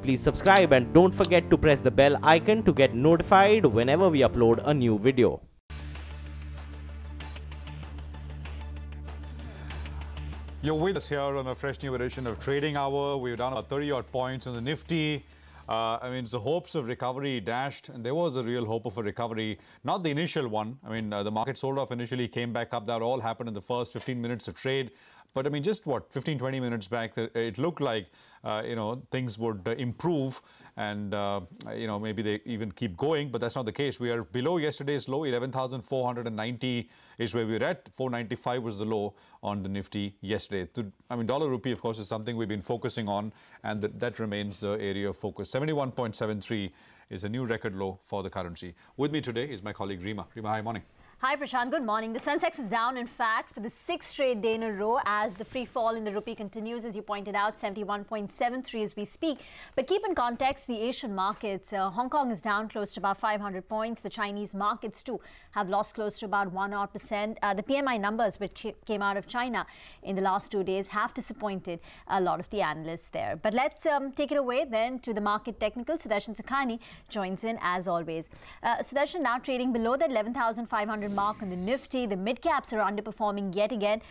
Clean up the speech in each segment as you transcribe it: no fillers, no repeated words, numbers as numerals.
please subscribe and don't forget to press the bell icon to get notified whenever we upload a new video. You're with us here on a fresh new edition of Trading Hour. We've done about 30-odd points on the Nifty. It's the hopes of recovery dashed, and there was a real hope of a recovery, not the initial one. The market sold off initially, came back up. That all happened in the first 15 minutes of trade. But just what, 15, 20 minutes back, it looked like, things would improve and, maybe they even keep going. But that's not the case. We are below yesterday's low. 11,490 is where we're at. 495 was the low on the Nifty yesterday. Dollar rupee, of course, is something we've been focusing on, and that remains the area of focus. 71.73 is a new record low for the currency. With me today is my colleague Rima. Rima, hi, morning. Hi Prashant, good morning. The Sensex is down, in fact, for the 6th straight day in a row as the free fall in the rupee continues, as you pointed out, 71.73 as we speak. But keep in context the Asian markets. Hong Kong is down close to about 500 points. The Chinese markets too have lost close to about 1%. The PMI numbers which came out of China in the last 2 days have disappointed a lot of the analysts there. But let's take it away then to the market technical. Sudarshan Sukhani joins in as always. Sudarshan, now trading below the 11,500 mark on the Nifty. The mid-caps are underperforming yet again.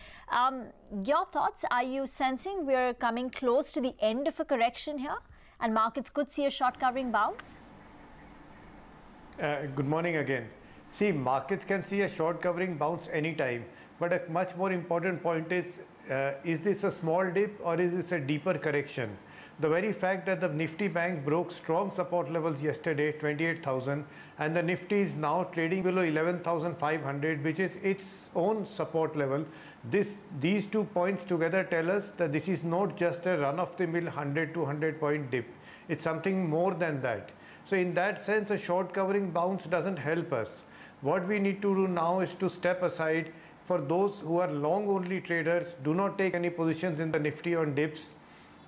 Your thoughts? Are you sensing we're coming close to the end of a correction here and markets could see a short covering bounce? Good morning again. See, markets can see a short covering bounce anytime, but a much more important point is this a small dip or is this a deeper correction? The very fact that the Nifty Bank broke strong support levels yesterday, 28,000, and the Nifty is now trading below 11,500, which is its own support level. These 2 points together tell us that this is not just a run-of-the-mill 100 to 100 point dip. It's something more than that. So in that sense, a short covering bounce doesn't help us. What we need to do now is to step aside. For those who are long-only traders, do not take any positions in the Nifty on dips.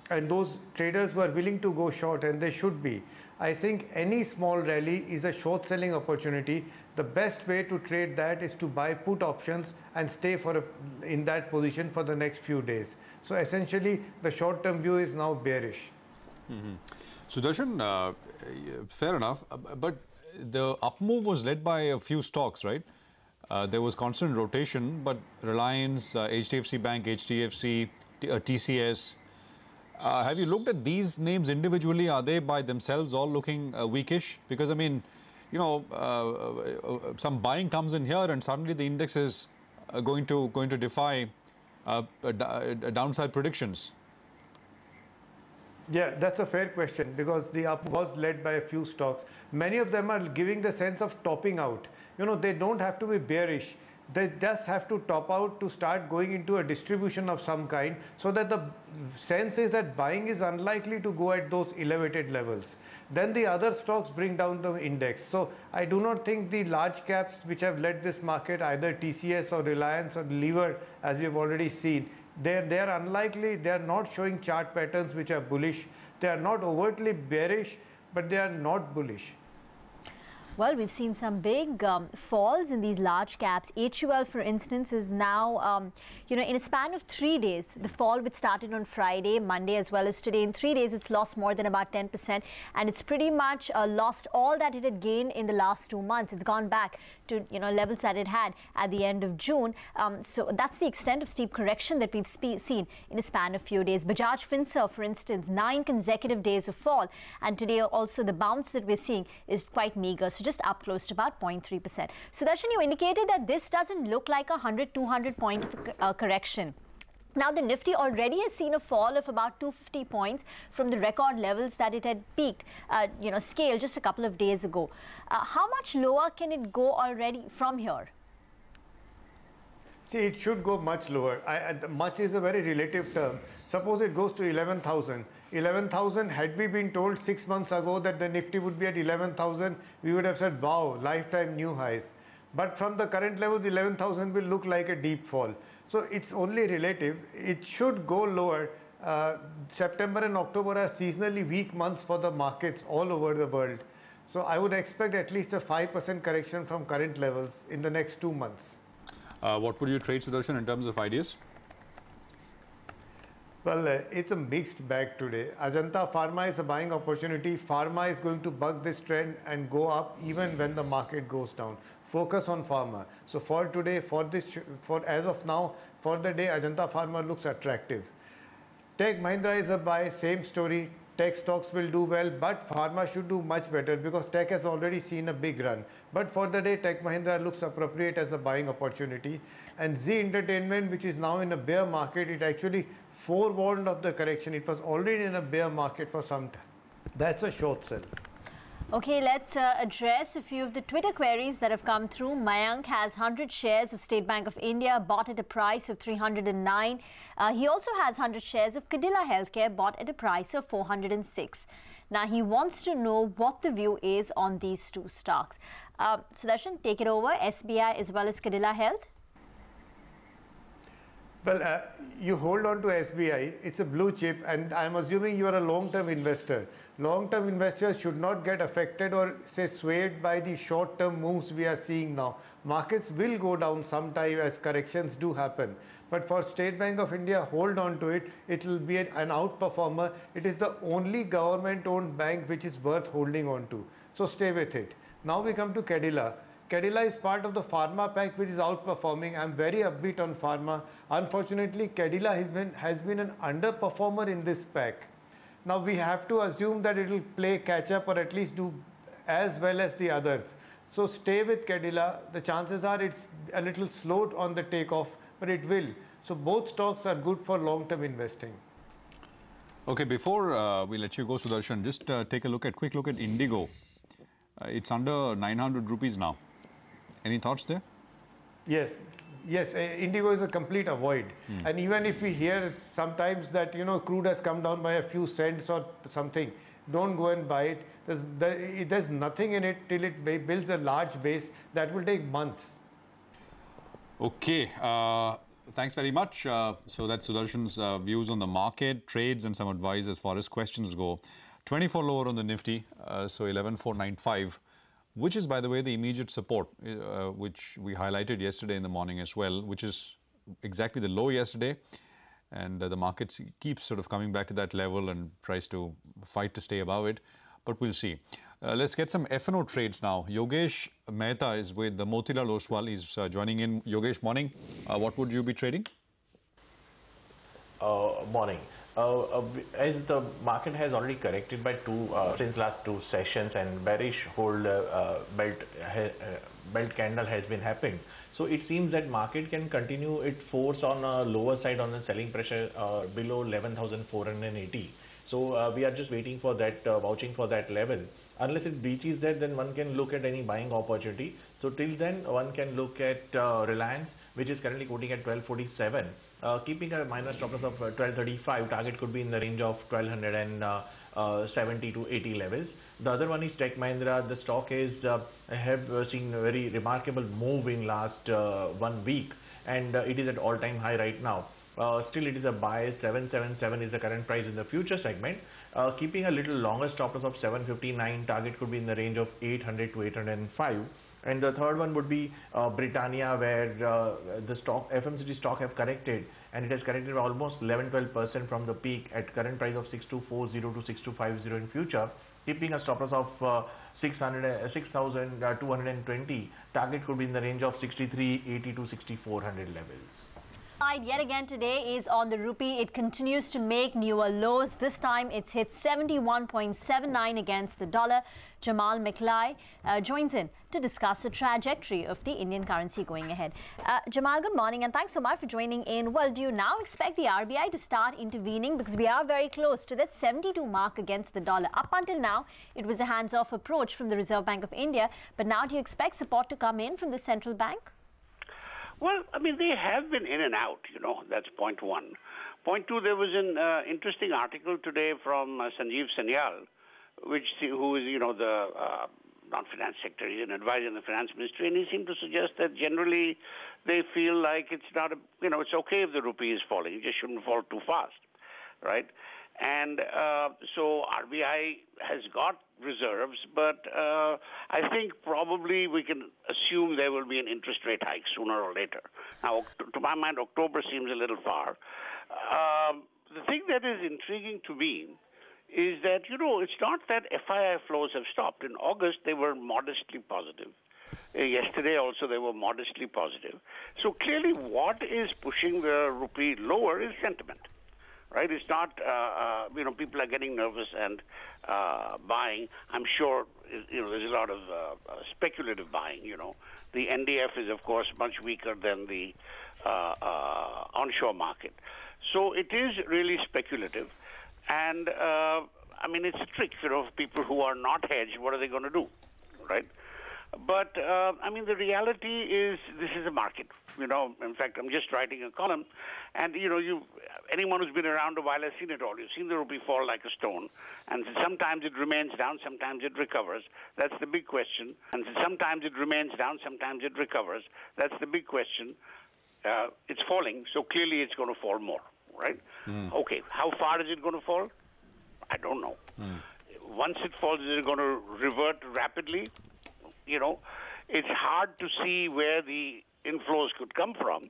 And those traders who are willing to go short, and they should be, I think any small rally is a short selling opportunity. The best way to trade that is to buy put options and stay in that position for the next few days. So essentially, the short-term view is now bearish. Sudarshan, fair enough, but the up move was led by a few stocks, right? There was constant rotation, but Reliance, HDFC Bank, HDFC, TCS. Have you looked at these names individually? Are they by themselves all looking weakish? Because, some buying comes in here and suddenly the index is going to defy downside predictions. Yeah, that's a fair question because the up was led by a few stocks. Many of them are giving the sense of topping out. They don't have to be bearish. They just have to top out to start going into a distribution of some kind, so that the sense is that buying is unlikely to go at those elevated levels. Then the other stocks bring down the index. So I do not think the large caps which have led this market, either TCS or Reliance or Lever, as we have already seen, they are unlikely. They are not showing chart patterns which are bullish. They are not overtly bearish, but they are not bullish. Well, we've seen some big falls in these large caps. HUL, for instance, is now, in a span of 3 days, the fall which started on Friday, Monday, as well as today, in 3 days, it's lost more than about 10%. And it's pretty much lost all that it had gained in the last 2 months. It's gone back to, levels that it had at the end of June. So that's the extent of steep correction that we've seen in a span of few days. Bajaj Finserv, for instance, 9 consecutive days of fall. And today also the bounce that we're seeing is quite meager. So just up close to about 0.3%. Sudarshan, you indicated that this doesn't look like a 100-200 point correction. Now, the Nifty already has seen a fall of about 250 points from the record levels that it had peaked, scale just a couple of days ago. How much lower can it go already from here? See, it should go much lower. Much is a very relative term. Suppose it goes to 11,000. 11,000, had we been told 6 months ago that the Nifty would be at 11,000, we would have said, wow, lifetime new highs. But from the current levels, 11,000 will look like a deep fall. So it's only relative. It should go lower. September and October are seasonally weak months for the markets all over the world. So I would expect at least a 5% correction from current levels in the next 2 months. What would you trade, Sudarshan, in terms of ideas? Well, it's a mixed bag today. Ajanta Pharma is a buying opportunity. Pharma is going to buck this trend and go up even when the market goes down. Focus on pharma. So for today, for as of now, for the day, Ajanta Pharma looks attractive. Tech Mahindra is a buy, same story. Tech stocks will do well, but pharma should do much better because tech has already seen a big run. But for the day, Tech Mahindra looks appropriate as a buying opportunity. And Z Entertainment, which is now in a bear market, it actually forewarned of the correction. It was already in a bear market for some time. That's a short sell. Okay, let's address a few of the Twitter queries that have come through. Mayank has 100 shares of State Bank of India, bought at a price of 309. He also has 100 shares of Cadila Healthcare, bought at a price of 406. Now, he wants to know what the view is on these two stocks. Sudarshan, take it over, SBI as well as Cadila Health. Well, you hold on to SBI, it's a blue chip, and I'm assuming you are a long-term investor. Long-term investors should not get affected or say swayed by the short-term moves we are seeing now. Markets will go down sometime as corrections do happen. But for State Bank of India, hold on to it. It will be an outperformer. It is the only government-owned bank which is worth holding on to. So stay with it. Now we come to Cadila. Cadila is part of the pharma pack which is outperforming. I'm very upbeat on pharma. Unfortunately, Cadila has been an underperformer in this pack. Now we have to assume that it will play catch up or at least do as well as the others. So stay with Cadila. The chances are it's a little slow on the takeoff, but it will. So both stocks are good for long-term investing. Okay, before we let you go, Sudarshan, just take a quick look at Indigo. It's under 900 rupees now. Any thoughts there? Yes. Yes, Indigo is a complete avoid. And even if we hear sometimes that, you know, crude has come down by a few cents or something, don't go and buy it. There's nothing in it till it builds a large base. That will take months. Okay. Thanks very much. So that's Sudarshan's views on the market, trades and some advice as far as questions go. 24 lower on the Nifty, so 11,495. Which is, by the way, the immediate support, which we highlighted yesterday in the morning as well, which is exactly the low yesterday. And the market keeps sort of coming back to that level and tries to fight to stay above it. But we'll see. Let's get some F&O trades now. Yogesh Mehta is with the Motilal Oswal. He's joining in. Yogesh, morning. What would you be trading? Morning. As the market has already corrected by since last two sessions and bearish hold belt candle has been happening, so it seems that market can continue its force on a lower side on the selling pressure below 11,480. So we are just waiting for that, vouching for that level. Unless it breaches that, then one can look at any buying opportunity. So till then, one can look at Reliance, which is currently quoting at 1247. Keeping a minor stop loss of 1235, target could be in the range of 1270 to 80 levels. The other one is Tech Mahindra. The stock is have seen a very remarkable move in last 1 week, and it is at all-time high right now. Still it is a buy. 777 is the current price in the future segment. Keeping a little longer stop loss of 759, target could be in the range of 800 to 805. And the third one would be Britannia, where the stock, FMCG stock, have corrected, and it has corrected almost 11-12% from the peak at current price of 6240 to 6250 in future. Keeping a stop loss of 6,220, target could be in the range of 6380 to 6400 levels. Yet again today is on the rupee. It continues to make newer lows. This time it's hit 71.79 against the dollar. Jamal Miklai joins in to discuss the trajectory of the Indian currency going ahead. Jamal, good morning and thanks so much for joining in. Well, do you now expect the RBI to start intervening, because we are very close to that 72 mark against the dollar? Up until now, it was a hands-off approach from the Reserve Bank of India, but now do you expect support to come in from the central bank? Well, I mean, they have been in and out, you know, that's point one. Point two, there was an interesting article today from Sanjeev Sanyal, who is, you know, the non-finance secretary, he's an advisor in the finance ministry, and he seemed to suggest that generally they feel like it's not, you know, it's okay if the rupee is falling, it just shouldn't fall too fast, right? And so RBI has got reserves, but I think probably we can assume there will be an interest rate hike sooner or later. Now, to my mind, October seems a little far. the thing that is intriguing to me is that, it's not that FII flows have stopped. In August, they were modestly positive. Yesterday also, they were modestly positive. So clearly, what is pushing the rupee lower is sentiment, right? It's not, people are getting nervous and buying. I'm sure, there's a lot of speculative buying, The NDF is, of course, much weaker than the onshore market. So it is really speculative. And, it's a trick, people who are not hedged, what are they going to do, right? But, the reality is this is a market. In fact, I'm just writing a column, and, anyone who's been around a while has seen it all. You've seen the rupee fall like a stone, and sometimes it remains down, sometimes it recovers. That's the big question. And sometimes it remains down, sometimes it recovers. That's the big question. It's falling, so clearly it's going to fall more, right? Okay, how far is it going to fall? I don't know. Once it falls, is it going to revert rapidly? It's hard to see where the inflows could come from,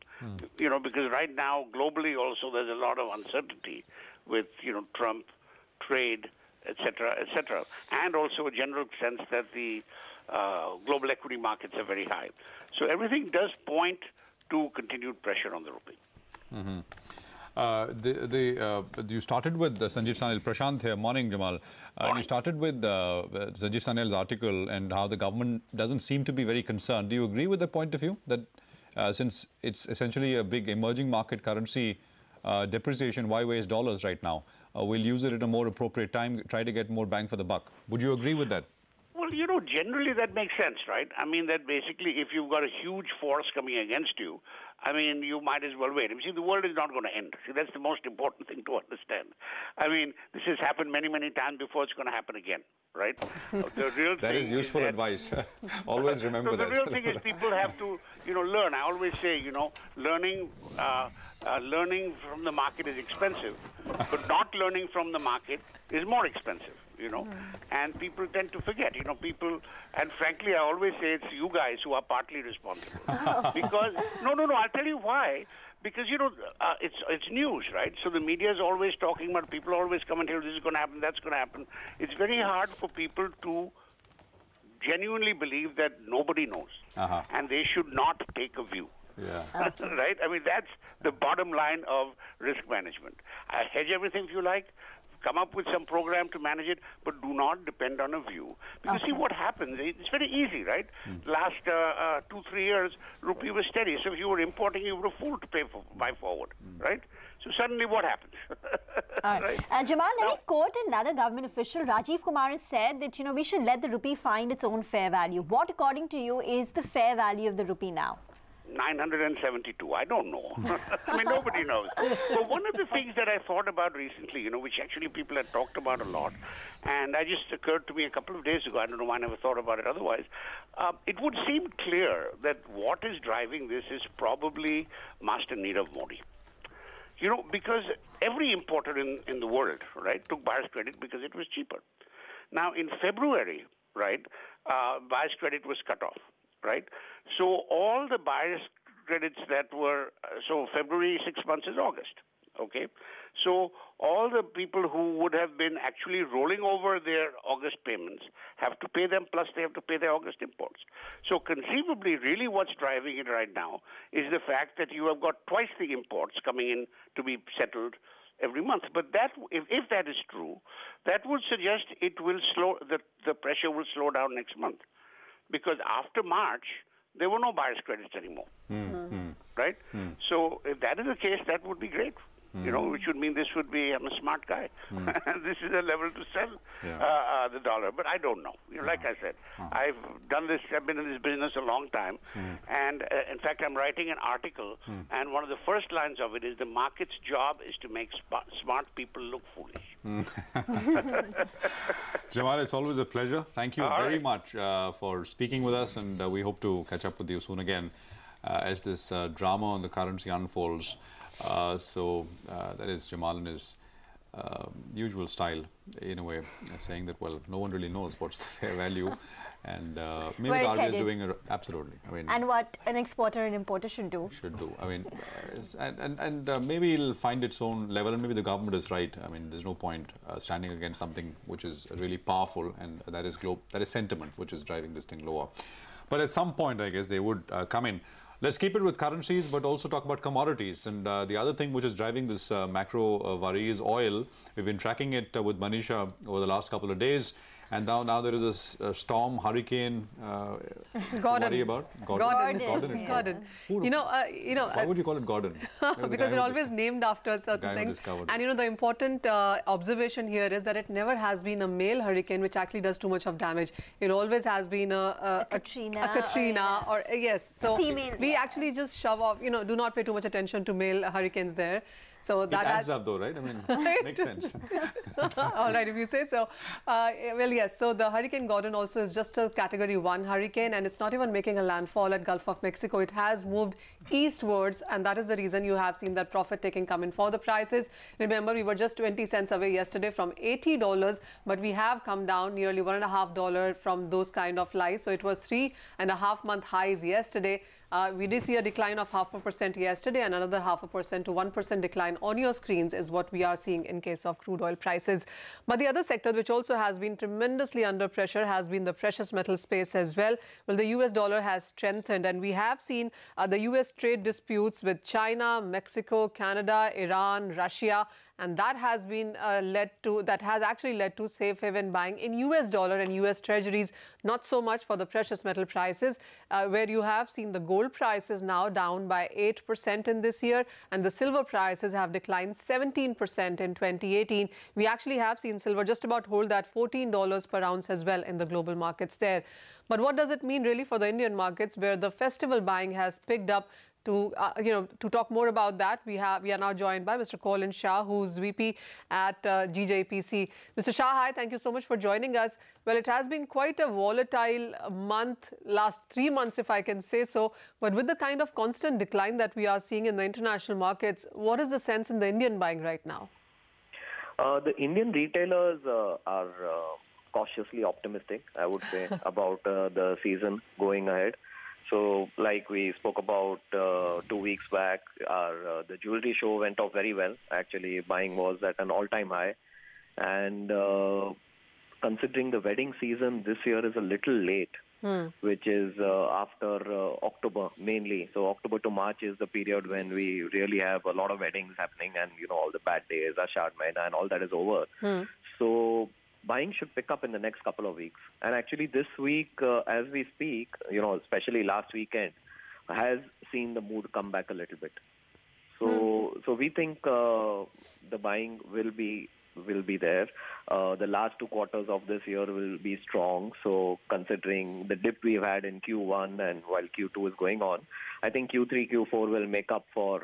because right now, globally also, there's a lot of uncertainty with, Trump, trade, et cetera, and also a general sense that the global equity markets are very high. So everything does point to continued pressure on the rupee. You started with Sanjeev Sanyal. Prashant here. Morning, Jamal. You started with Sanjeev Sanyal's article and how the government doesn't seem to be very concerned. Do you agree with the point of view that since it's essentially a big emerging market currency depreciation, why waste dollars right now? We'll use it at a more appropriate time, try to get more bang for the buck. Would you agree with that? Well, generally that makes sense, right? That basically if you've got a huge force coming against you, you might as well wait. See, the world is not going to end. See, that's the most important thing to understand. This has happened many, many times before. It's going to happen again, right? The real that thing is useful advice. Always remember that. The real thing is people have to, learn. I always say, learning from the market is expensive, but not learning from the market is more expensive. And people tend to forget, and frankly, I always say it's you guys who are partly responsible. Because, no, I'll tell you why. Because, it's news, right? So the media is always talking about, people always come and tell this is going to happen, that's going to happen. It's very hard for people to genuinely believe that nobody knows. And they should not take a view. Yeah. Right? That's the bottom line of risk management. Hedge everything if you like. Come up with some program to manage it, but do not depend on a view. Because see what happens, it's very easy, right? Last 2-3 years, rupee was steady. So if you were importing, you were a fool to buy forward, right? So suddenly what happens? Right. Jamal, let me quote another government official. Rajiv Kumar has said that, we should let the rupee find its own fair value. What, according to you, is the fair value of the rupee now? 972. I don't know. Nobody knows. But one of the things that I thought about recently, which actually people had talked about a lot, and it just occurred to me a couple of days ago, I don't know why I never thought about it otherwise, it would seem clear that what is driving this is probably Master Nirav Modi. Because every importer in the world, right, took buyer's credit because it was cheaper. Now, in February, right, buyer's credit was cut off. Right? So all the buyer's credits that were, so February 6 months is August, okay? So all the people who would have been actually rolling over their August payments have to pay them, plus they have to pay their August imports. So conceivably, really what's driving it right now is the fact that you have got twice the imports coming in to be settled every month. But that, if that is true, that would suggest it will the pressure will slow down next month. Because after March, there were no buyer's credits anymore, right? So if that is the case, that would be great, which would mean this would be, I'm a smart guy. This is a level to sell the dollar. But I don't know. Like I said, I've been in this business a long time. And in fact, I'm writing an article, and one of the first lines of it is the market's job is to make smart people look foolish. Jamal, it's always a pleasure. Thank you very much for speaking with us, and we hope to catch up with you soon again as this drama on the currency unfolds. That is Jamal and his usual style, in a way, saying that, well, no one really knows what's the fair value. And maybe the RBI is doing absolutely. I mean, and what an exporter and importer should do. I mean, maybe it'll find its own level, and maybe the government is right. I mean, there's no point standing against something which is really powerful, and that is sentiment which is driving this thing lower. But at some point, I guess they would come in. Let's keep it with currencies, but also talk about commodities. And the other thing which is driving this macro worry is oil. We've been tracking it with Manisha over the last couple of days. And now there is a storm, hurricane. Worry about Gordon. Why would you call it Gordon? Because they're always named after certain things. And the important observation here is that it never has been a male hurricane which actually does too much of damage. It always has been a Katrina or yes. So we actually just shove off. Do not pay too much attention to male hurricanes there. So that adds up though, right? I mean, makes sense. All right, if you say so. Well, yes, so the Hurricane Gordon also is just a Category 1 hurricane, and it's not even making a landfall at Gulf of Mexico. It has moved eastwards, and that is the reason you have seen that profit-taking come in for the prices. Remember, we were just 20 cents away yesterday from $80, but we have come down nearly $1.50 from those kind of highs. So it was 3.5-month highs yesterday. We did see a decline of 0.5% yesterday, and another 0.5% to 1% decline on your screens is what we are seeing in case of crude oil prices. But the other sector which also has been tremendously under pressure has been the precious metal space as well. Well, the US dollar has strengthened, and we have seen the US trade disputes with China, Mexico, Canada, Iran, Russia, and that has been actually led to safe haven buying in US dollar and US treasuries, not so much for the precious metal prices, where you have seen the gold prices now down by 8% in this year, and the silver prices have declined 17% in 2018. We actually have seen silver just about hold that $14 per ounce as well in the global markets there. But what does it mean really for the Indian markets, where the festival buying has picked up? To talk more about that, we are now joined by Mr. Colin Shah, who's VP at GJPC. Mr. Shah, hi, thank you so much for joining us. Well, it has been quite a volatile month, last 3 months, if I can say so. But with the kind of constant decline that we are seeing in the international markets, what is the sense in the Indian buying right now? The Indian retailers are cautiously optimistic, I would say, about the season going ahead. So, like we spoke about 2 weeks back, the jewelry show went off very well. Actually, buying was at an all-time high. And considering the wedding season this year is a little late, which is after October mainly. So, October to March is the period when we really have a lot of weddings happening, and, all the bad days, Ashad Maina, and all that is over. So, buying should pick up in the next couple of weeks. And actually this week, as we speak, especially last weekend, has seen the mood come back a little bit. So we think the buying will be there. The last 2 quarters of this year will be strong. So considering the dip we've had in Q1 and while Q2 is going on, I think Q3, Q4 will make up for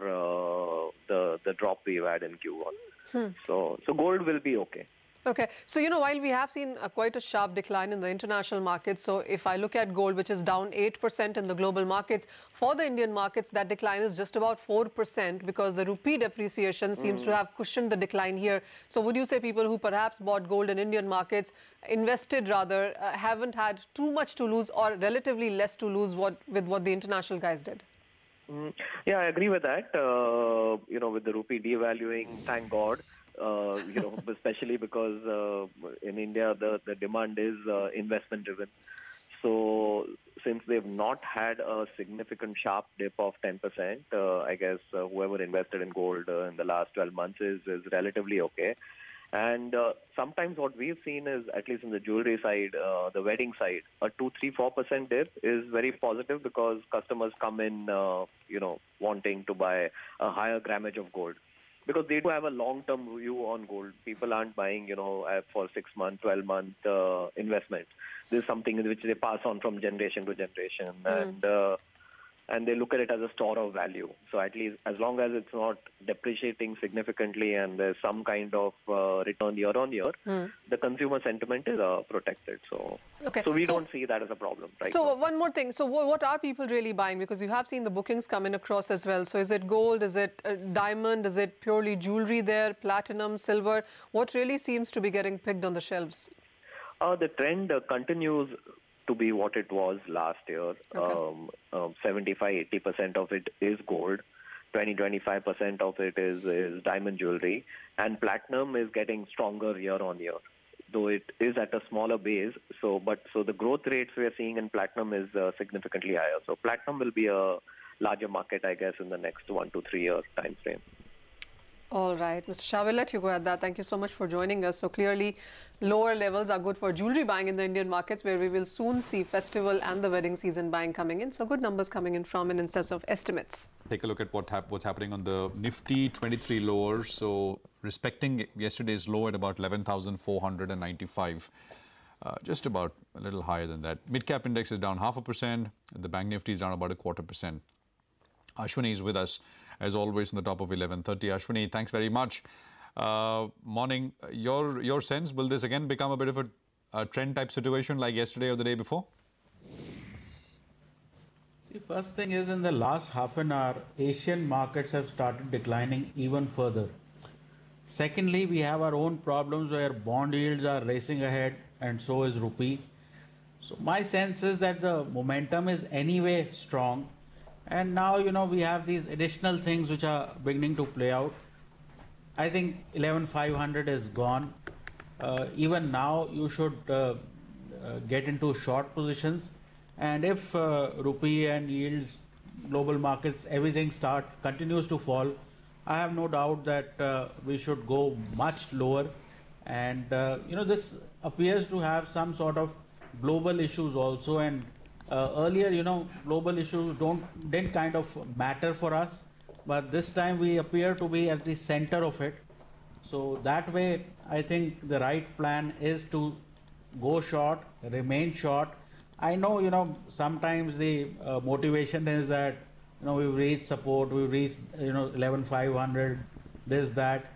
the drop we've had in Q1. So gold will be okay. Okay. So, while we have seen quite a sharp decline in the international markets, so if I look at gold, which is down 8% in the global markets, for the Indian markets, that decline is just about 4% because the rupee depreciation seems to have cushioned the decline here. So would you say people who perhaps bought gold in Indian markets, invested rather, haven't had too much to lose or relatively less to lose with what the international guys did? Yeah, I agree with that. With the rupee devaluing, thank God. Especially because in India, the demand is investment driven. So since they've not had a significant sharp dip of 10%, I guess whoever invested in gold in the last 12 months is relatively okay. And sometimes what we've seen is, at least in the jewelry side, the wedding side, a 2, 3, 4% dip is very positive because customers come in, wanting to buy a higher grammage of gold. Because they do have a long-term view on gold. People aren't buying, for 6-month, 12-month investment. This is something in which they pass on from generation to generation. And and they look at it as a store of value. So at least as long as it's not depreciating significantly and there's some kind of return year on year, the consumer sentiment is protected. So, so we don't see that as a problem. Right so now. one more thing. So what are people really buying? Because you have seen the bookings come in across as well. So is it gold? Is it diamond? Is it purely jewelry there? Platinum, silver? What really seems to be getting picked on the shelves? The trend continues to be what it was last year. 75-80% of it is gold, 20-25% of it is diamond jewelry, and platinum is getting stronger year on year, though it is at a smaller base. So the growth rates we are seeing in platinum is significantly higher. So platinum will be a larger market, I guess, in the next 1 to 3 year time frame. All right, Mr. Shah, we'll let you go at that. Thank you so much for joining us. So clearly, lower levels are good for jewelry buying in the Indian markets, where we will soon see festival and the wedding season buying coming in. So good numbers coming in from an instance of estimates. Take a look at what's happening on the Nifty 23 lower. So respecting yesterday's low at about 11,495. Just about a little higher than that. Mid-cap index is down 0.5%. The Bank Nifty is down about 0.25%. Ashwini is with us, as always, on the top of 11:30. Ashwini, thanks very much. Morning. Your sense, will this again become a bit of a trend type situation like yesterday or the day before? See, first thing is, in the last half an hour, Asian markets have started declining even further. Secondly, we have our own problems where bond yields are racing ahead, and so is rupee. So my sense is that the momentum is anyway strong. And now, we have these additional things which are beginning to play out. I think 11,500 is gone. Even now, you should get into short positions. And if rupee and yields, global markets, everything continues to fall, I have no doubt that we should go much lower. And, this appears to have some sort of global issues also. And earlier, global issues didn't kind of matter for us, but this time we appear to be at the center of it. So that way, I think the right plan is to go short, remain short. I know, sometimes the motivation is that, we've reached support, we've reached, 11,500, this, that.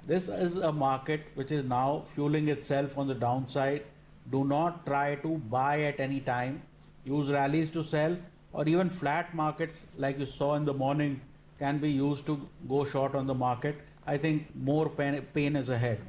This is a market which is now fueling itself on the downside. Do not try to buy at any time. Use rallies to sell, or even flat markets like you saw in the morning can be used to go short on the market. I think more pain is ahead.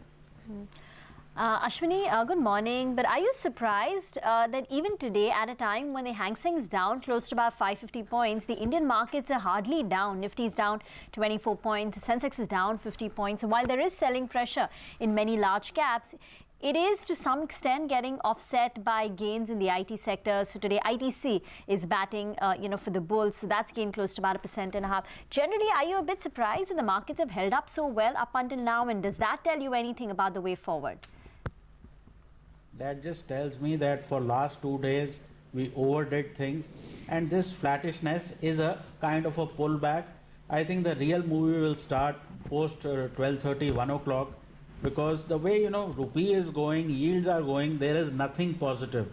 Ashwini, good morning. But are you surprised that even today, at a time when the Hang Seng is down close to about 550 points, the Indian markets are hardly down? Nifty is down 24 points, Sensex is down 50 points. So while there is selling pressure in many large caps, it is to some extent getting offset by gains in the IT sector. So today ITC is batting, for the bulls. So that's gained close to about 1.5%. Generally, are you a bit surprised that the markets have held up so well up until now? And does that tell you anything about the way forward? That just tells me that for last 2 days, we overdid things. And this flattishness is a kind of a pullback. I think the real movie will start post 12:30, 1 o'clock. Because the way, rupee is going, yields are going, there is nothing positive.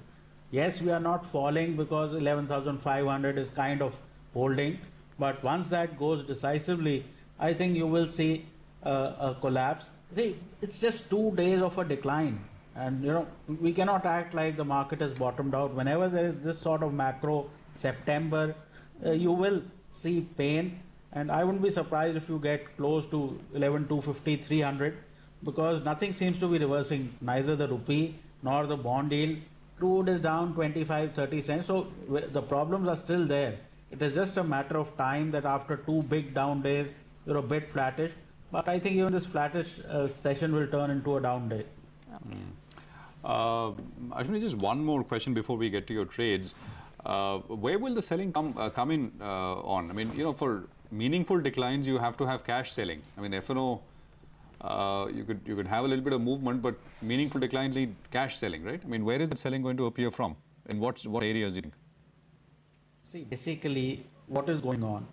Yes, we are not falling because 11,500 is kind of holding. But once that goes decisively, I think you will see a collapse. See, it's just 2 days of a decline. And, we cannot act like the market has bottomed out. Whenever there is this sort of macro September, you will see pain. And I wouldn't be surprised if you get close to 11,250, 300. Because nothing seems to be reversing, neither the rupee nor the bond yield. Crude is down 25-30 cents. So the problems are still there. It is just a matter of time that after 2 big down days, you're a bit flattish. But I think even this flattish session will turn into a down day. Ashwini, just one more question before we get to your trades. Where will the selling come in on? I mean, for meaningful declines, you have to have cash selling. I mean, F&O, you could have a little bit of movement, but meaningful declines need cash selling, right? I mean, where is that selling going to appear from? In what areas you think? See, basically, what is going on?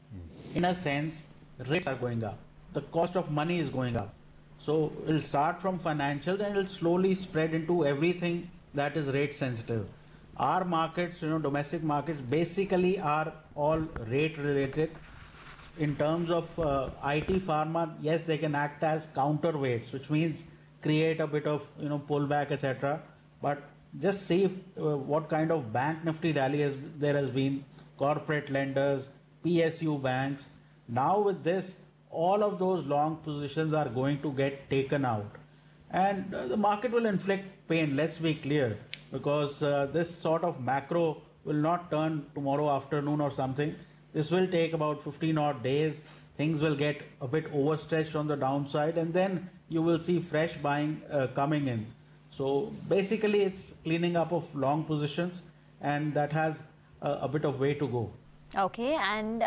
In a sense, rates are going up. The cost of money is going up. So it will start from financials and it will slowly spread into everything that is rate sensitive. Our markets, domestic markets basically are all rate related. In terms of IT pharma, yes, they can act as counterweights, which means create a bit of pullback, etc. But just see what kind of bank nifty rally there has been. Corporate lenders, PSU banks. Now with this, all of those long positions are going to get taken out, and the market will inflict pain. Let's be clear, because this sort of macro will not turn tomorrow afternoon or something. This will take about 15 odd days. Things will get a bit overstretched on the downside, and then you will see fresh buying coming in. So basically it's cleaning up of long positions, and that has a bit of way to go. Okay, and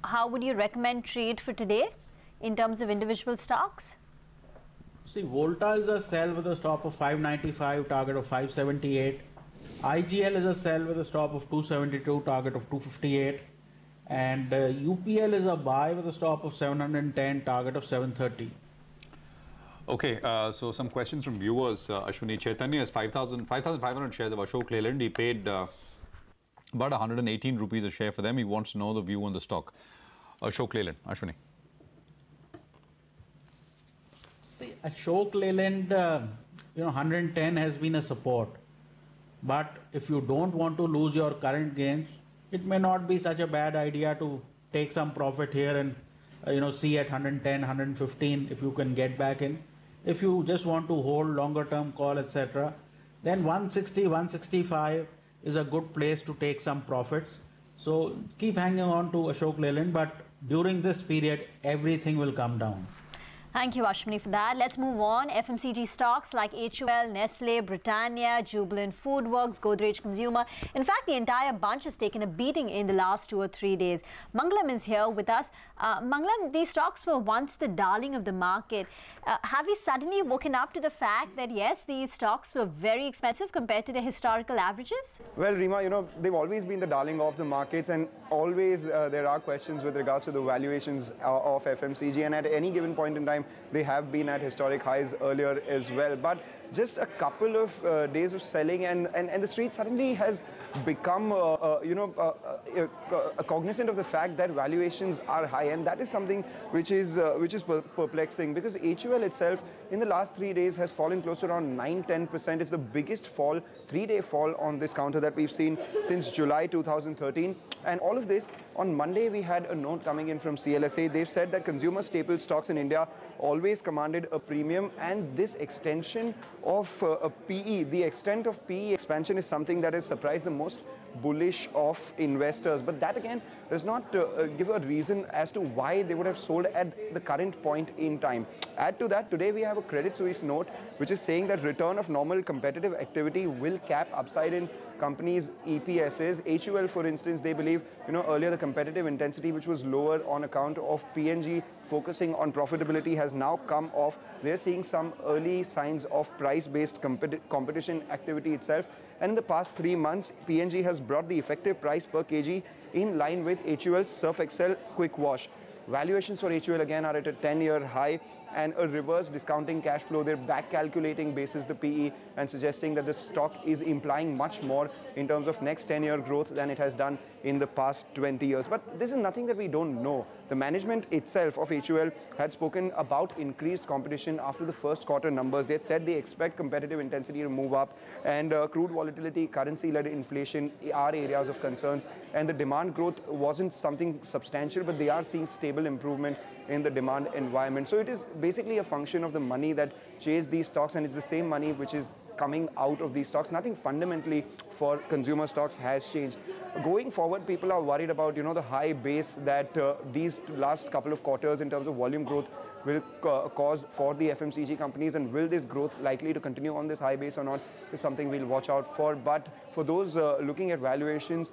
how would you recommend trade for today in terms of individual stocks? See, Volta is a sell with a stop of 595, target of 578. IGL is a sell with a stop of 272, target of 258. And UPL is a buy with a stop of 710, target of 730. Okay, so some questions from viewers. Ashwini, Chaitanya has 5,500 shares of Ashok Leyland. He paid about 118 rupees a share for them. He wants to know the view on the stock. Ashok Leyland, Ashwini. See, Ashok Leyland, 110 has been a support. But if you don't want to lose your current gains, it may not be such a bad idea to take some profit here and see at 110, 115 if you can get back in. If you just want to hold longer term call, etc., then 160, 165 is a good place to take some profits. So keep hanging on to Ashok Leyland, but during this period everything will come down. Thank you, Ashwini, for that. Let's move on. FMCG stocks like HUL, Nestle, Britannia, Jubilant Foodworks, Godrej Consumer. In fact, the entire bunch has taken a beating in the last 2 or 3 days. Mangalam is here with us. Mangalam, these stocks were once the darling of the market. Have we suddenly woken up to the fact that, yes, these stocks were very expensive compared to their historical averages? Well, Rima, they've always been the darling of the markets, and always there are questions with regards to the valuations of FMCG, and at any given point in time, they have been at historic highs earlier as well. But just a couple of days of selling, and the street suddenly has become cognizant of the fact that valuations are high, and that is something which is perplexing, because HUL itself in the last 3 days has fallen close to around 9-10%. It's the biggest fall, 3-day fall on this counter that we've seen since July 2013. And all of this, on Monday we had a note coming in from CLSA. They've said that consumer staple stocks in India always commanded a premium, and this extension of a PE, the extent of PE expansion is something that has surprised the most bullish of investors. But that again does not give a reason as to why they would have sold at the current point in time. Add to that, today we have a Credit Suisse note which is saying that return of normal competitive activity will cap upside in companies' EPSs. HUL, for instance, they believe, earlier the competitive intensity, which was lower on account of PNG focusing on profitability, has now come off. They're seeing some early signs of price-based competition activity itself. And in the past 3 months, PNG has brought the effective price per kg in line with HUL's Surf Excel Quick Wash. Valuations for HUL again are at a 10-year high, and a reverse discounting cash flow. They're back calculating basis the PE and suggesting that the stock is implying much more in terms of next 10-year growth than it has done in the past 20 years. But this is nothing that we don't know. The management itself of HUL had spoken about increased competition after the first quarter numbers. They had said they expect competitive intensity to move up, and crude volatility, currency-led inflation are areas of concerns, and the demand growth wasn't something substantial, but they are seeing stable improvement in the demand environment. So it is basically a function of the money that chased these stocks, and it's the same money which is coming out of these stocks. Nothing fundamentally for consumer stocks has changed. Going forward, people are worried about, the high base that these last couple of quarters in terms of volume growth will cause for the FMCG companies, and will this growth likely to continue on this high base or not is something we'll watch out for. But for those looking at valuations,